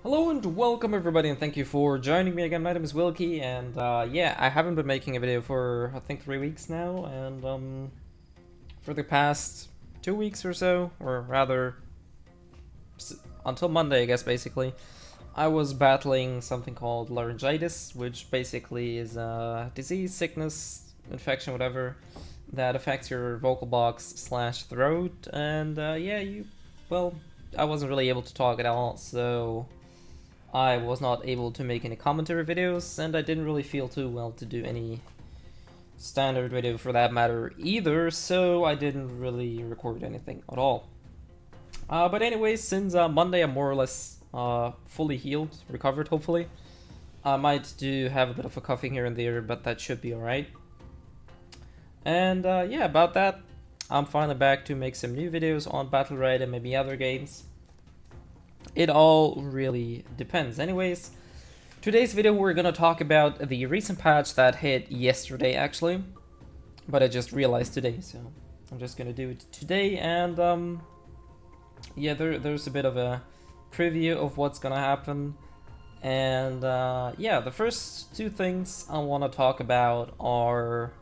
Hello and welcome everybody, and thank you for joining me again. My name is Wilky, and yeah, I haven't been making a video for I think 3 weeks now, and for the past 2 weeks or so, or rather until Monday, I guess, basically, I was battling something called laryngitis, which basically is a disease, sickness, infection, whatever, that affects your vocal box slash throat, and yeah, well, I wasn't really able to talk at all, so I was not able to make any commentary videos, and I didn't really feel too well to do any standard video for that matter either, so I didn't really record anything at all. But anyways, since Monday I'm more or less fully healed, recovered hopefully. I might do have a bit of a coughing here and there, but that should be alright. And yeah, about that, I'm finally back to make some new videos on Battlerite and maybe other games. It all really depends. Anyways, today's video we're gonna talk about the recent patch that hit yesterday actually, but I just realized today, so I'm just gonna do it today. And yeah, there's a bit of a preview of what's gonna happen. And yeah, the first two things I want to talk about are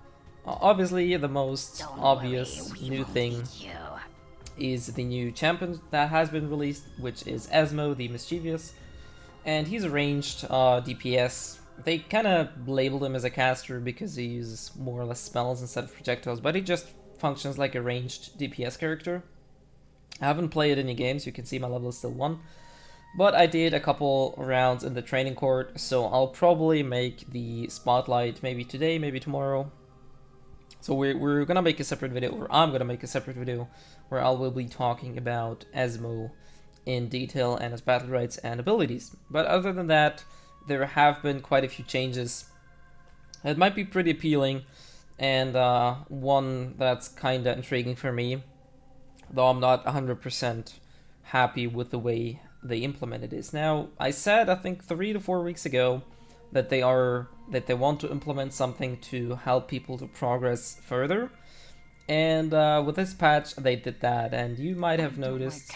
obviously the most obvious new thing is the new champion that has been released, which is Esmo the Mischievous, and he's a ranged DPS. They kind of labeled him as a caster because he uses more or less spells instead of projectiles, but he just functions like a ranged DPS character. I haven't played any games, you can see my level is still 1, but I did a couple rounds in the training court, so I'll probably make the spotlight maybe today, maybe tomorrow. So we're gonna make a separate video, or I'm gonna make a separate video, where I will be talking about Esmo in detail and his battle rights and abilities. But other than that, there have been quite a few changes that might be pretty appealing, and one that's kinda intriguing for me, though I'm not 100% happy with the way they implemented this. Now, I said I think 3 to 4 weeks ago that they want to implement something to help people to progress further, and with this patch they did that. And you might have noticed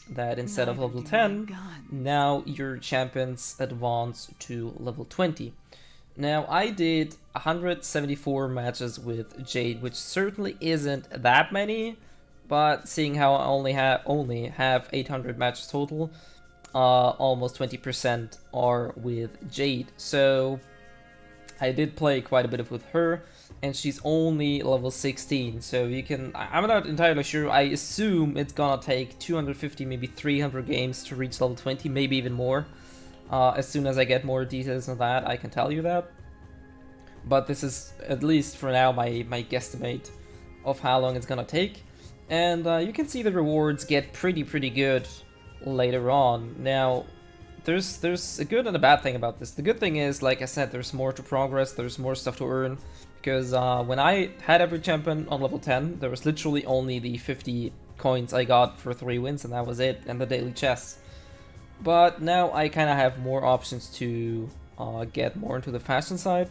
that instead of level 10, now your champions advance to level 20. Now, I did 174 matches with Jade, which certainly isn't that many, but seeing how I only have 800 matches total, almost 20% are with Jade. So I did play quite a bit with her, and she's only level 16. So you can, I'm not entirely sure. I assume it's gonna take 250, maybe 300 games to reach level 20, maybe even more. As soon as I get more details on that, I can tell you that. But this is, at least for now, my guesstimate of how long it's gonna take. And you can see the rewards get pretty good later on. Now, there's a good and a bad thing about this. The good thing is, like I said, there's more to progress, there's more stuff to earn, because when I had every champion on level 10, there was literally only the 50 coins I got for 3 wins, and that was it, and the daily chests. But now I kind of have more options to get more into the fashion side,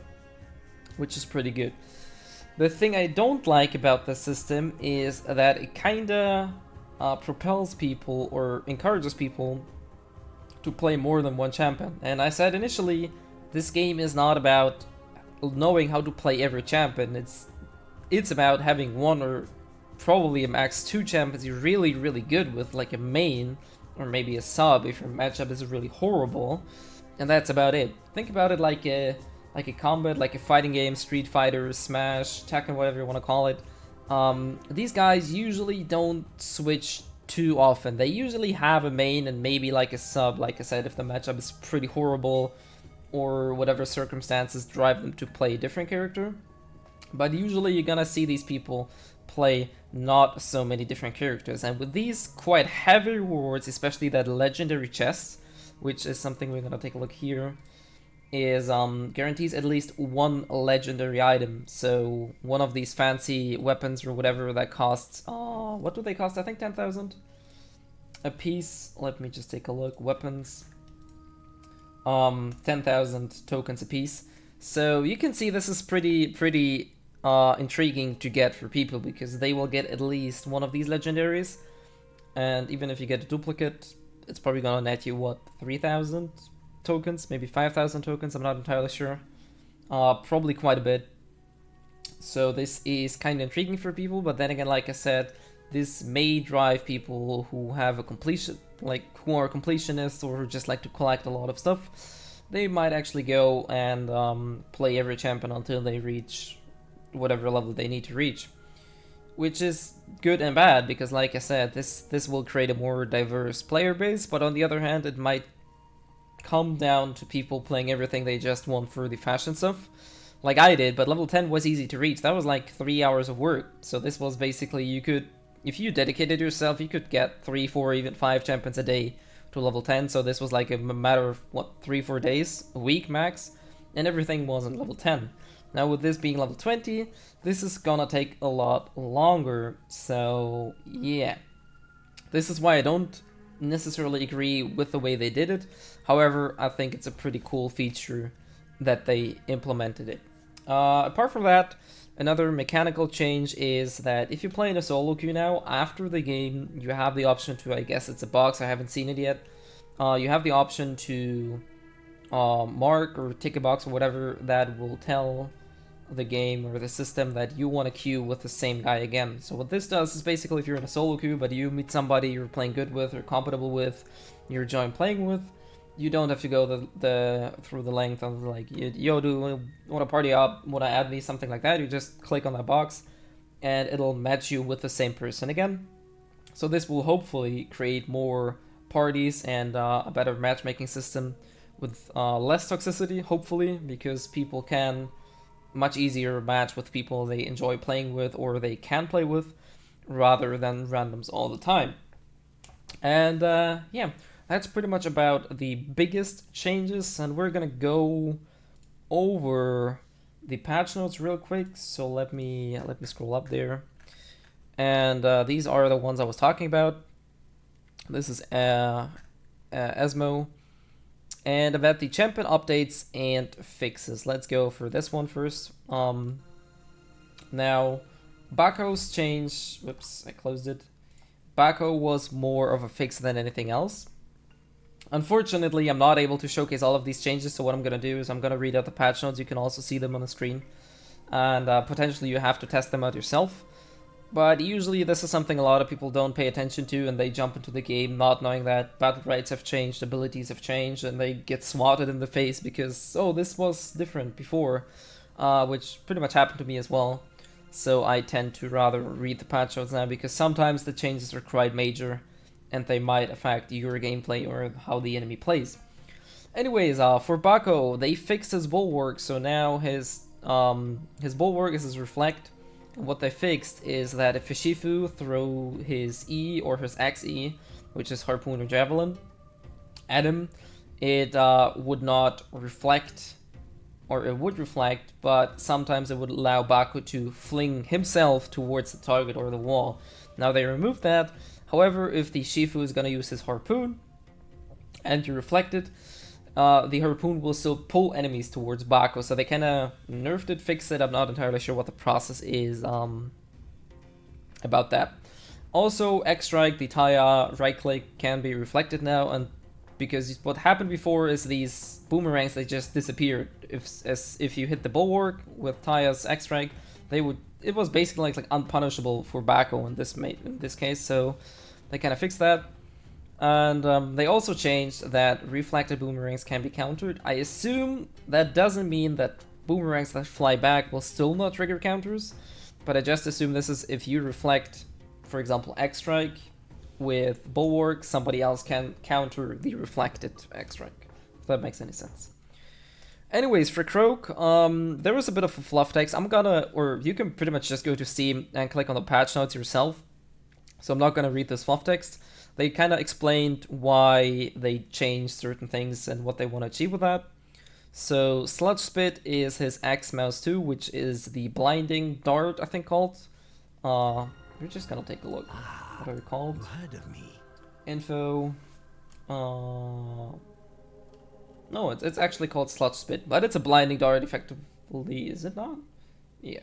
which is pretty good. The thing I don't like about the system is that it kinda propels people or encourages people to play more than one champion. And I said initially, this game is not about knowing how to play every champion. It's about having one or probably a max 2 champions you're really good with, like a main or maybe a sub if your matchup is really horrible, and that's about it. Think about it like a combat, like a fighting game, Street Fighter, Smash, Tekken, whatever you want to call it. These guys usually don't switch too often. They usually have a main and maybe like a sub, like I said, if the matchup is pretty horrible or whatever circumstances drive them to play a different character. But usually you're gonna see these people play not so many different characters. And with these quite heavy rewards, especially that legendary chest, which is something we're gonna take a look here, is guarantees at least one legendary item. So one of these fancy weapons or whatever that costs, what do they cost? I think 10,000 a piece. Let me just take a look. Weapons, 10,000 tokens a piece. So you can see this is pretty intriguing to get for people, because they will get at least one of these legendaries, and even if you get a duplicate, it's probably gonna net you, what, 3,000 tokens, maybe 5,000 tokens, I'm not entirely sure. Probably quite a bit. So this is kind of intriguing for people, but then again, like I said, this may drive people who have a completion, like who are completionists or who just like to collect a lot of stuff. They might actually go and play every champion until they reach whatever level they need to reach, which is good and bad because, like I said, this will create a more diverse player base. But on the other hand, it might come down to people playing everything they just want for the fashion stuff, like I did. But level 10 was easy to reach. That was like 3 hours of work. So this was basically, you could, if you dedicated yourself, you could get 3, 4, even 5 champions a day to level 10. So this was like a matter of what, 3-4 days, a week max, and everything was on level 10. Now with this being level 20, this is gonna take a lot longer. So yeah, this is why I don't necessarily agree with the way they did it. However, I think it's a pretty cool feature that they implemented it. Apart from that, another mechanical change is that if you play in a solo queue now, after the game, you have the option to, I guess it's a box, I haven't seen it yet, you have the option to mark or tick a box or whatever that will tell the game or the system that you want to queue with the same guy again. So what this does is basically, if you're in a solo queue but you meet somebody you're playing good with or compatible with, you're enjoying playing with, you don't have to go through the length of like, yo, do you want to party up, want to add me, something like that. You just click on that box and it'll match you with the same person again. So this will hopefully create more parties and a better matchmaking system with less toxicity, hopefully, because people can much easier match with people they enjoy playing with or they can play with, rather than randoms all the time. And yeah, that's pretty much about the biggest changes, and we're gonna go over the patch notes real quick. So let me scroll up there, and these are the ones I was talking about. This is Esmo, and about the champion updates and fixes. Let's go for this one first. Now, Bako's change, whoops, I closed it. Bako was more of a fix than anything else. Unfortunately, I'm not able to showcase all of these changes, so what I'm going to do is I'm going to read out the patch notes. You can also see them on the screen, and potentially you have to test them out yourself. But usually this is something a lot of people don't pay attention to, and they jump into the game not knowing that Battlerites have changed, abilities have changed, and they get swatted in the face because, oh, this was different before, which pretty much happened to me as well. So I tend to rather read the patch notes now, because sometimes the changes are quite major, and they might affect your gameplay or how the enemy plays. Anyways, for Bako, they fixed his bulwark, so now his bulwark is his reflect. And what they fixed is that if Fishifu throw his E or his XE, which is Harpoon or Javelin, at him, it would not reflect, or it would reflect, but sometimes it would allow Bako to fling himself towards the target or the wall. Now they removed that. However, if the Shifu is going to use his Harpoon and you reflect it, the Harpoon will still pull enemies towards Bako, so they kind of nerfed it, fixed it. I'm not entirely sure what the process is about that. Also, X-Strike, the Taya right click can be reflected now, and because what happened before is these boomerangs, they just disappeared. If you hit the bulwark with Taya's X-Strike, it was basically like unpunishable for Bako in this case, so they kind of fixed that. And they also changed that reflected boomerangs can be countered. I assume that doesn't mean that boomerangs that fly back will still not trigger counters, but I just assume this is if you reflect, for example, X-Strike with Bulwark, somebody else can counter the reflected X-Strike, if that makes any sense. Anyways, for Croak, there was a bit of a fluff text. Or you can pretty much just go to Steam and click on the patch notes yourself. So I'm not gonna read this fluff text. They kind of explained why they changed certain things and what they want to achieve with that. So Sludge Spit is his X Mouse 2, which is the blinding dart, I think called. We're just gonna take a look. What are they called? You heard of me. Info. No, it's actually called Sludge Spit, but it's a blinding dart effectively, is it not? Yeah.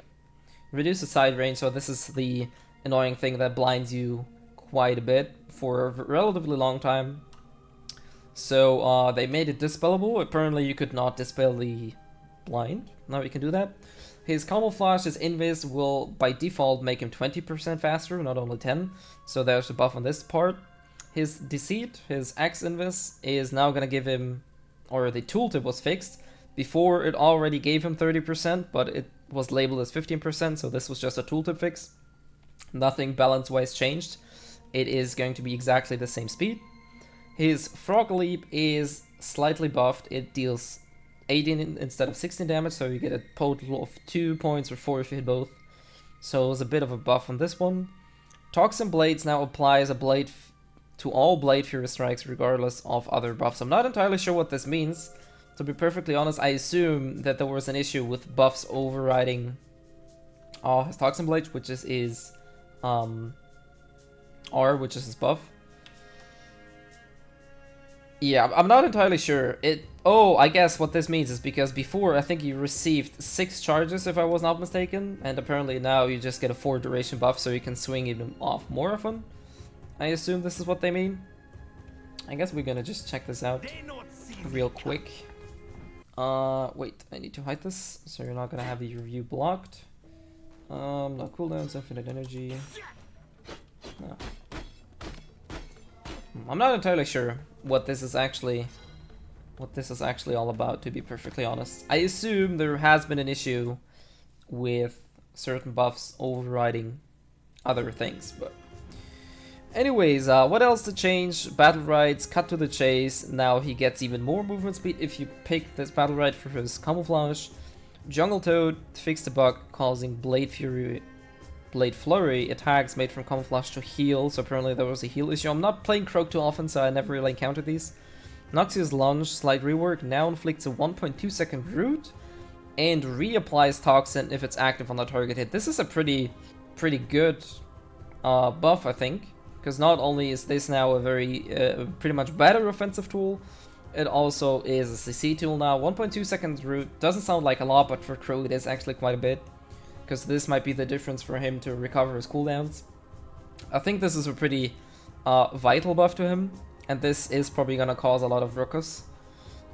Reduce the side range, so this is the annoying thing that blinds you quite a bit for a relatively long time. So they made it dispellable. Apparently you could not dispel the blind. Now you can do that. His camouflage, his invis will by default make him 20% faster, not only 10. So there's a buff on this part. His deceit, his X invis, is now gonna give him, or the tooltip was fixed. Before it already gave him 30%, but it was labeled as 15%, so this was just a tooltip fix. Nothing balance-wise changed. It is going to be exactly the same speed. His Frog Leap is slightly buffed. It deals 18 instead of 16 damage, so you get a total of 2 points or 4 if you hit both. So it was a bit of a buff on this one. Toxin Blades now applies a blade to all Blade Fury strikes regardless of other buffs. I'm not entirely sure what this means. To be perfectly honest, I assume that there was an issue with buffs overriding his Toxin Blade, which is his R, which is his buff. Yeah, I'm not entirely sure. Oh, I guess what this means is because before I think you received 6 charges if I was not mistaken, and apparently now you just get a 4 duration buff so you can swing even off more often. I assume this is what they mean. I guess we're gonna just check this out real quick. Wait, I need to hide this so you're not gonna have your view blocked. No cooldowns, infinite energy. No. I'm not entirely sure what this is actually all about, to be perfectly honest. I assume there has been an issue with certain buffs overriding other things, but anyways, what else to change? Battlerite's cut to the chase. Now he gets even more movement speed if you pick this Battlerite for his camouflage. Jungle Toad fixed the bug causing Blade Flurry attacks made from camouflage to heal, so apparently there was a heal issue. I'm not playing Croak too often, so I never really encountered these. Noxious Lunge, slight rework, now inflicts a 1.2 second root and reapplies Toxin if it's active on the target hit. This is a pretty good buff, I think, because not only is this now a very pretty much better offensive tool, it also is a CC tool now. 1.2 seconds root doesn't sound like a lot, but for Croak it is actually quite a bit, because this might be the difference for him to recover his cooldowns. I think this is a pretty vital buff to him, and this is probably gonna cause a lot of ruckus.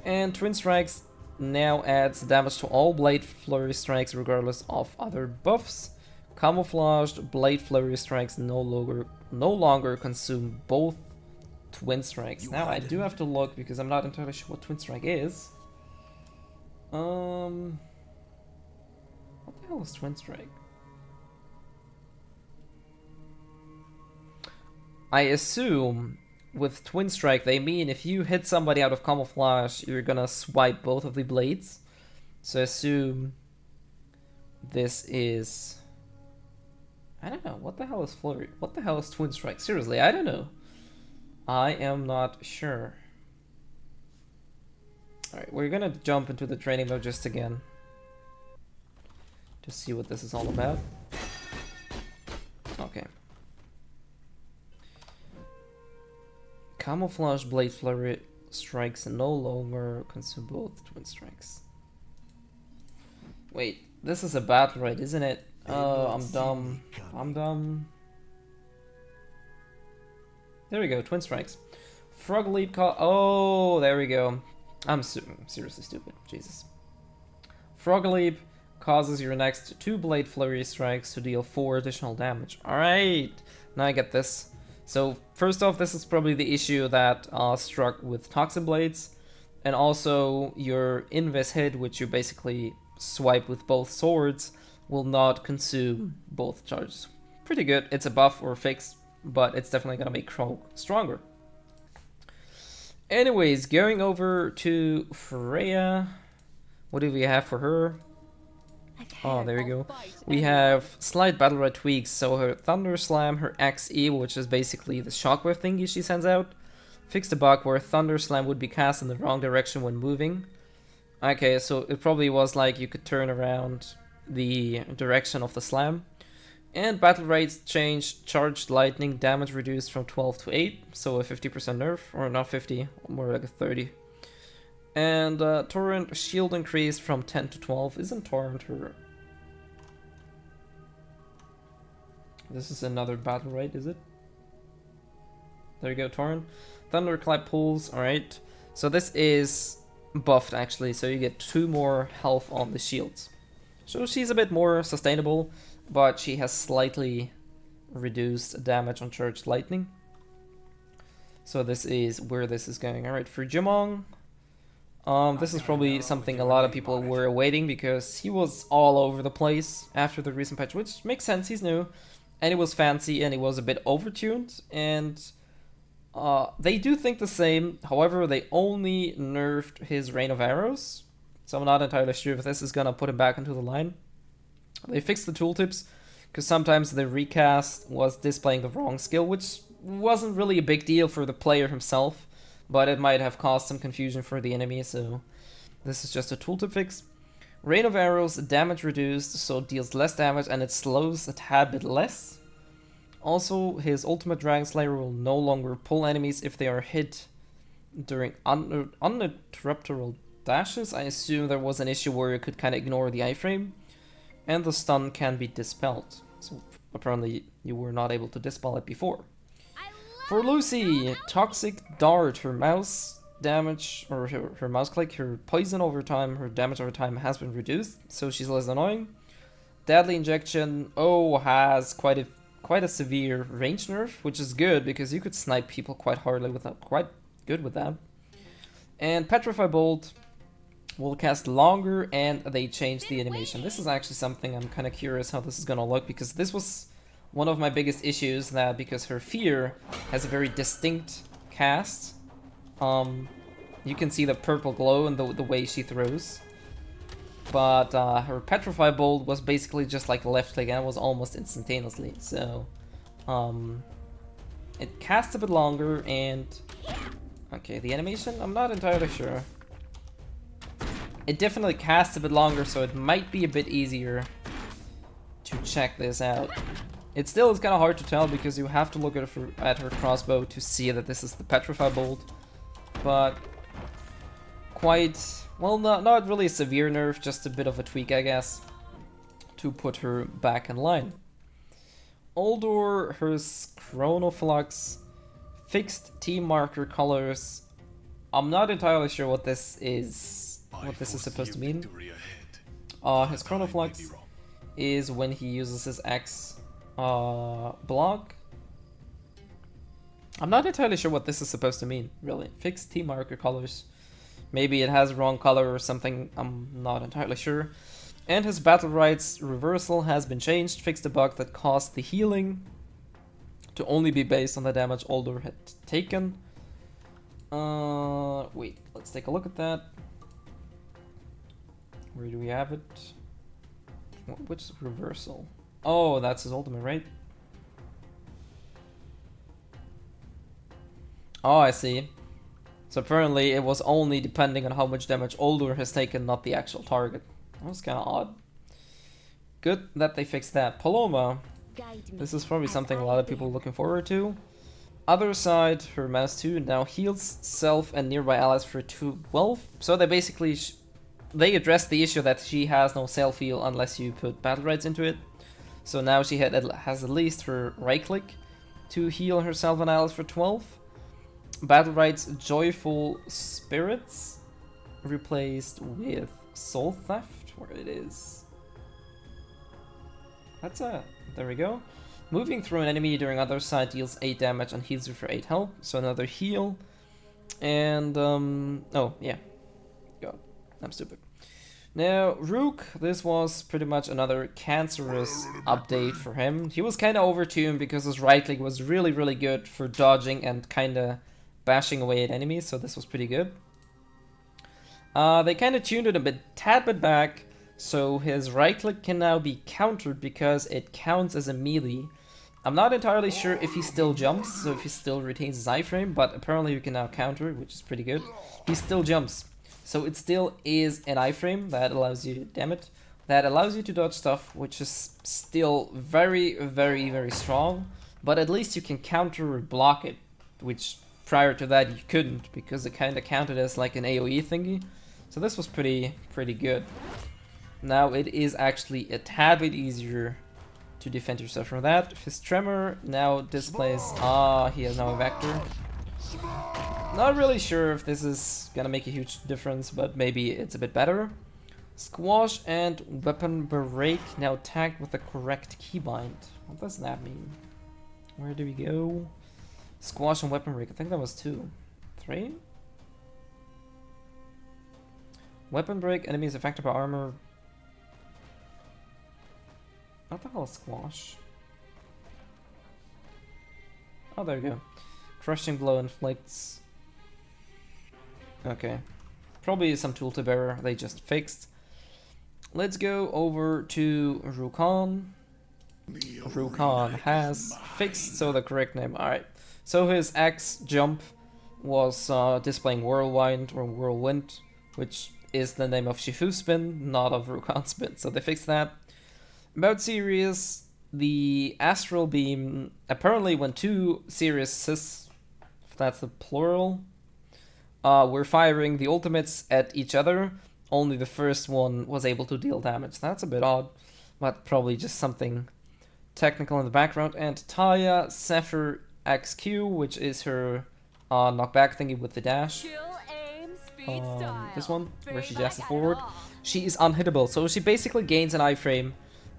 And Twin Strikes now adds damage to all Blade Flurry strikes regardless of other buffs. Camouflaged Blade Flurry strikes no longer consume both Twin Strikes. Now I do have to look because I'm not entirely sure what Twin Strike is. What the hell is Twin Strike? I assume with Twin Strike they mean if you hit somebody out of camouflage, you're gonna swipe both of the blades. So I assume this is... I don't know, what the hell is Flurry? What the hell is Twin Strike? Seriously, I don't know. I am not sure. Alright, we're gonna jump into the training mode just again to see what this is all about. Okay. Camouflage Blade Flurry strikes no longer consume both Twin Strikes. Wait, this is a Battlerite, isn't it? Oh, I'm dumb. I'm dumb. There we go, Twin Strikes. Frog Leap oh, there we go. I'm seriously stupid, Jesus. Frog Leap causes your next 2 Blade Flurry strikes to deal 4 additional damage. Alright, now I get this. So first off, this is probably the issue that struck with Toxin Blades. And also your Invis hit, which you basically swipe with both swords, will not consume both charges. Pretty good. It's a buff or a fix, but it's definitely gonna make Croak stronger. Anyways, going over to Freya. What do we have for her? Oh, there we go. We have slight Battlerite tweaks, so her Thunder Slam, her XE, which is basically the shockwave thingy she sends out. Fixed the bug where Thunder Slam would be cast in the wrong direction when moving. Okay, so it probably was like you could turn around the direction of the slam. And battle rates changed, charged lightning damage reduced from 12 to 8, so a 50% nerf, or not 50, more like a 30. And Torrent shield increased from 10 to 12. Isn't Torrent her... This is another battle rate, is it? There you go, Torrent. Thunderclap pulls, alright. So this is buffed actually, so you get 2 more health on the shields. So she's a bit more sustainable, but she has slightly reduced damage on charged lightning. So this is where this is going. Alright, for Jumong, this is probably something a lot of people were awaiting because he was all over the place after the recent patch, which makes sense, he's new, and it was fancy and it was a bit overtuned, and they do think the same. However, they only nerfed his Rain of Arrows, so I'm not entirely sure if this is gonna put him back into the line. They fixed the tooltips, because sometimes the recast was displaying the wrong skill, which wasn't really a big deal for the player himself, but it might have caused some confusion for the enemy, so this is just a tooltip fix. Rain of Arrows, damage reduced, so it deals less damage and it slows a tad bit less. Also, his ultimate Dragon Slayer will no longer pull enemies if they are hit during uninterruptible dashes. I assume there was an issue where you could kind of ignore the iframe. And the stun can be dispelled. So apparently you were not able to dispel it before. For Lucy, Toxic Dart, her mouse damage, or her mouse click, her poison over time, her damage over time has been reduced, so she's less annoying. Deadly Injection, has quite a severe range nerf, which is good because you could snipe people quite hardly with that, quite good with that. And Petrify Bolt will cast longer, and they changed the animation. This is actually something I'm kind of curious how this is gonna look, because this was one of my biggest issues, that because her Fear has a very distinct cast, you can see the purple glow in the way she throws. But her Petrify Bolt was basically just like left click and it was almost instantaneously. So it casts a bit longer, and okay, the animation, I'm not entirely sure. It definitely casts a bit longer, so it might be a bit easier to check this out. It still is kind of hard to tell because you have to look at her crossbow to see that this is the Petrify Bolt. But quite, well, not really a severe nerf, just a bit of a tweak, I guess, to put her back in line. Uldor, her Chronoflux, fixed team marker colors. I'm not entirely sure what this is. What this is supposed to mean. His Chronoflux is when he uses his X block. I'm not entirely sure what this is supposed to mean, really. Fixed team marker colors. Maybe it has wrong color or something, I'm not entirely sure. And his Battlerite's reversal has been changed, fixed a bug that caused the healing to only be based on the damage Uldor had taken. Wait, let's take a look at that. Where do we have it? Which reversal? Oh, that's his ultimate, right? Oh, I see. So apparently it was only depending on how much damage Uldor has taken, not the actual target. That was kind of odd. Good that they fixed that. Paloma. This is probably something a lot of people are looking forward to. Other side, her mouse 2 now heals self and nearby allies for 12. So they basically they addressed the issue that she has no self heal unless you put Battlerites into it. So now she has at least her right click to heal herself and allies for 12. Battlerite's Joyful Spirits replaced with Soul Theft, where it is. There we go. Moving through an enemy during other side deals 8 damage and heals you for 8 health, so another heal. And, oh, yeah. God, I'm stupid. Now, Rook, this was pretty much another cancerous update for him. He was kind of overtuned because his right click was really, really good for dodging and kind of bashing away at enemies, so this was pretty good. They kind of tuned it a tad bit back, so his right click can now be countered because it counts as a melee. I'm not entirely sure if he still jumps, so if he still retains his iframe, but apparently you can now counter, which is pretty good. He still jumps, so it still is an iframe that allows you, damn it, that allows you to dodge stuff, which is still very, very, very strong. But at least you can counter or block it, which prior to that you couldn't, because it kind of counted as like an AoE thingy. So this was pretty good. Now it is actually a tad bit easier to defend yourself from that. His Tremor now displays, he has now a Vector. Not really sure if this is gonna make a huge difference, but maybe it's a bit better. Squash and weapon break now tagged with the correct keybind. What does that mean? Where do we go? Squash and weapon break. I think that was 2. 3? Weapon break, enemies affected by armor. What the hell is squash? Oh, there you go. Crushing blow inflicts. Okay. Probably some tool to bearer they just fixed. Let's go over to Rukon. Rukon has fixed so the correct name. Alright. So his X jump was displaying Whirlwind or Whirlwind, which is the name of Shifu spin, not of Rukon spin. So they fixed that. About Sirius, the Astral Beam, apparently when 2 Siriuses, if that's the plural, were firing the ultimates at each other, only the first one was able to deal damage. That's a bit odd, but probably just something technical in the background. And Taya Zephyr XQ, which is her knockback thingy with the dash. This one, where she dashes forward. She is unhittable, so she basically gains an iframe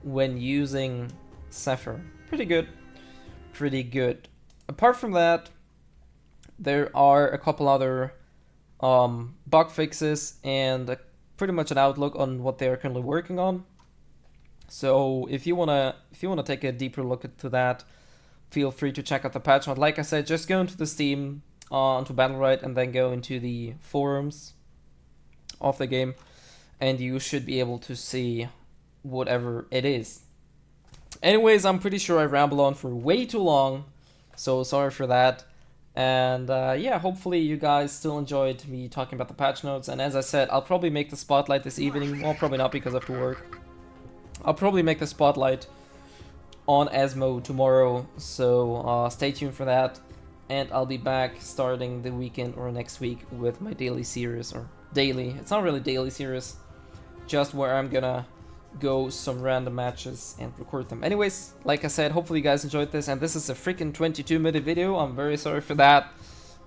when using Zephyr. Pretty good. Pretty good. Apart from that, there are a couple other bug fixes and pretty much an outlook on what they are currently working on. So if you wanna take a deeper look into that, feel free to check out the patch note. Like I said, just go into the Steam, onto Battlerite, and then go into the forums of the game, and you should be able to see whatever it is. Anyways, I'm pretty sure I ramble on for way too long, so sorry for that. And yeah, hopefully you guys still enjoyed me talking about the patch notes. And as I said, I'll probably make the spotlight this evening. Well, probably not because I have to work. I'll probably make the spotlight on Asmo tomorrow, so stay tuned for that. And I'll be back starting the weekend or next week with my daily series, or daily. It's not really daily series, just where I'm gonna go some random matches and record them. Anyways, like I said, hopefully you guys enjoyed this, and this is a freaking 22-minute video. I'm very sorry for that.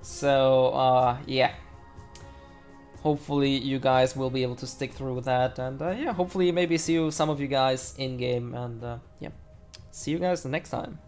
So yeah, hopefully you guys will be able to stick through with that, and yeah, hopefully maybe see some of you guys in game, and yeah, see you guys the next time.